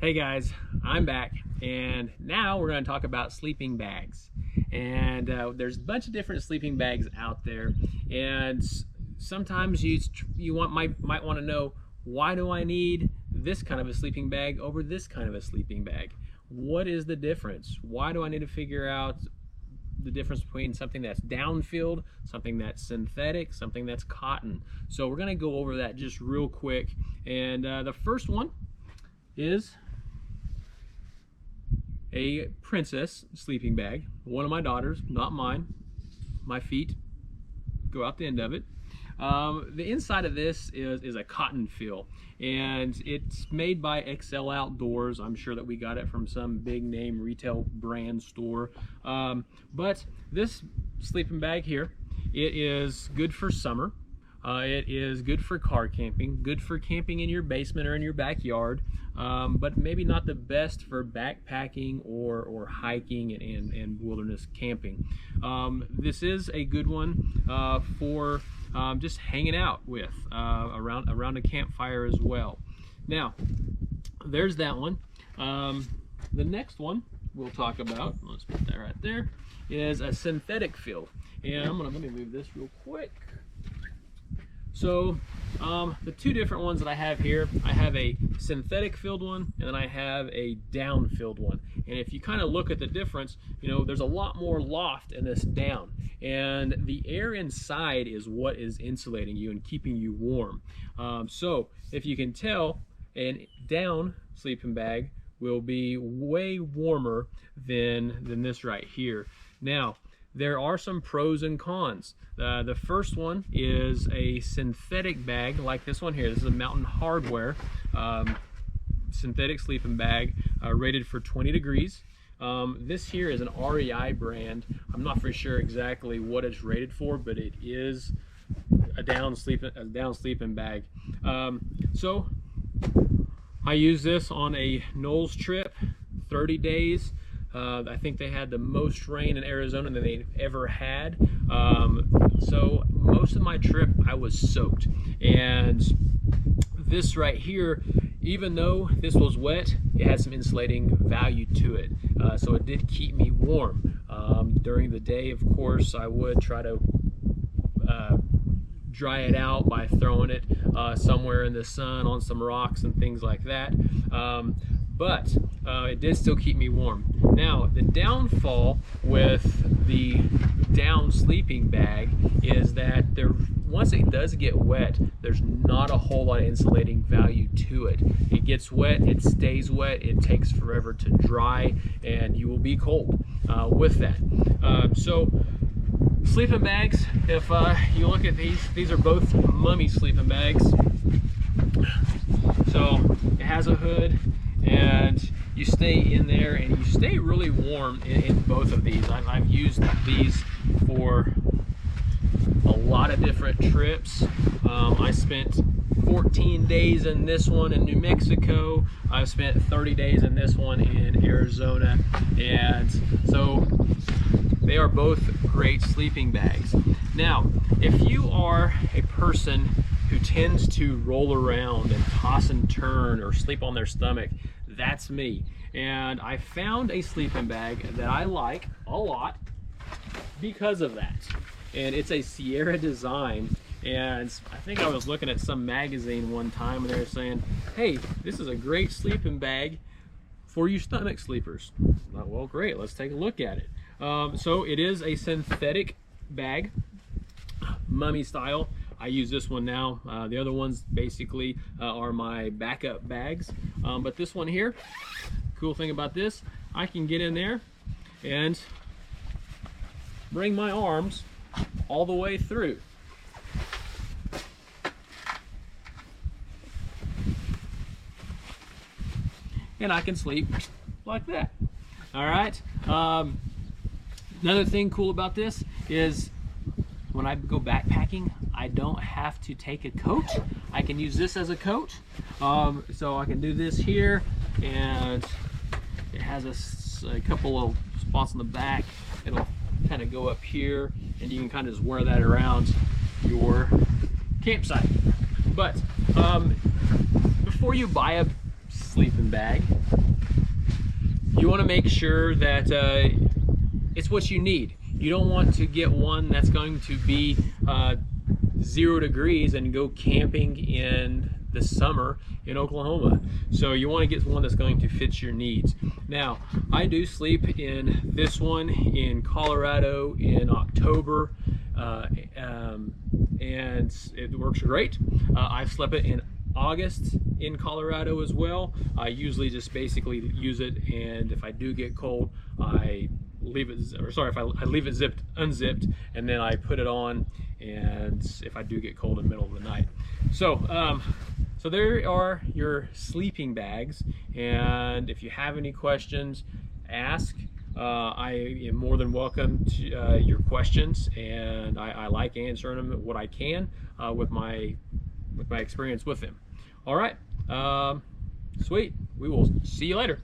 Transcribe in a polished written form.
Hey guys, I'm back, and now we're going to talk about sleeping bags. And there's a bunch of different sleeping bags out there, and sometimes might want to know, why do I need this kind of a sleeping bag over this kind of a sleeping bag? What is the difference? Why do I need to figure out the difference between something that's down-filled, something that's synthetic, something that's cotton? So we're going to go over that just real quick. And the first one is a Princess sleeping bag. One of my daughters, not mine. My feet go out the end of it. The inside of this is a cotton fill, and it's made by Excel Outdoors. I'm sure that we got it from some big name retail brand store. But this sleeping bag here, it is good for summer. It is good for car camping, good for camping in your basement or in your backyard, but maybe not the best for backpacking or hiking and wilderness camping. This is a good one for just hanging out with around a campfire as well. Now, there's that one. The next one we'll talk about, let's put that right there, is a synthetic fill. And let me move this real quick. So the two different ones that I have here, I have a synthetic filled one, and then I have a down filled one. And if you kind of look at the difference, there's a lot more loft in this down, and the air inside is what is insulating you and keeping you warm. So if you can tell, a down sleeping bag will be way warmer than this right here. Now, there are some pros and cons. The first one is a synthetic bag like this one here. This is a Mountain Hardwear synthetic sleeping bag rated for 20 degrees. This here is an REI brand. I'm not for sure exactly what it's rated for, but it is a down sleeping bag. So I use this on a Knowles trip, 30 days. I think they had the most rain in Arizona than they've ever had. So most of my trip I was soaked. And this right here, even though this was wet, it had some insulating value to it. So it did keep me warm. During the day, of course, I would try to dry it out by throwing it somewhere in the sun on some rocks and things like that. But it did still keep me warm. Now, the downfall with the down sleeping bag is that once it does get wet, there's not a whole lot of insulating value to it. It gets wet, it stays wet, it takes forever to dry, and you will be cold with that. So sleeping bags, if you look at these are both Mummy sleeping bags. So it has a hood, and you stay in there and you stay really warm in both of these. I've used these for a lot of different trips. I spent 14 days in this one in New Mexico. I've spent 30 days in this one in Arizona. And so they are both great sleeping bags. Now, if you are a person who tends to roll around and toss and turn or sleep on their stomach, that's me. And I found a sleeping bag that I like a lot because of that. And it's a Sierra design. And I think I was looking at some magazine one time and they were saying, hey, this is a great sleeping bag for you stomach sleepers. I thought, well, great, let's take a look at it. So it is a synthetic bag, Mummy style. I use this one now. The other ones basically are my backup bags. But this one here, cool thing about this, I can get in there and bring my arms all the way through. And I can sleep like that. All right. Another thing cool about this is when I go backpacking, I don't have to take a coat. I can use this as a coat. So I can do this here, and it has a couple of spots on the back. It'll kind of go up here, and you can kind of just wear that around your campsite. But before you buy a sleeping bag, you want to make sure that it's what you need. You don't want to get one that's going to be 0 degrees and go camping in the summer in Oklahoma. So you want to get one that's going to fit your needs. Now, I do sleep in this one in Colorado in October, and it works great. I've slept it in August in Colorado as well. I usually just basically use it, and if I do get cold, I leave it, or sorry, if I leave it unzipped, and then I put it on, and if I do get cold in the middle of the night. So so there are your sleeping bags, and if you have any questions, ask. I am more than welcome to your questions, and I like answering them what I can with my experience with them. All right, sweet. We will see you later.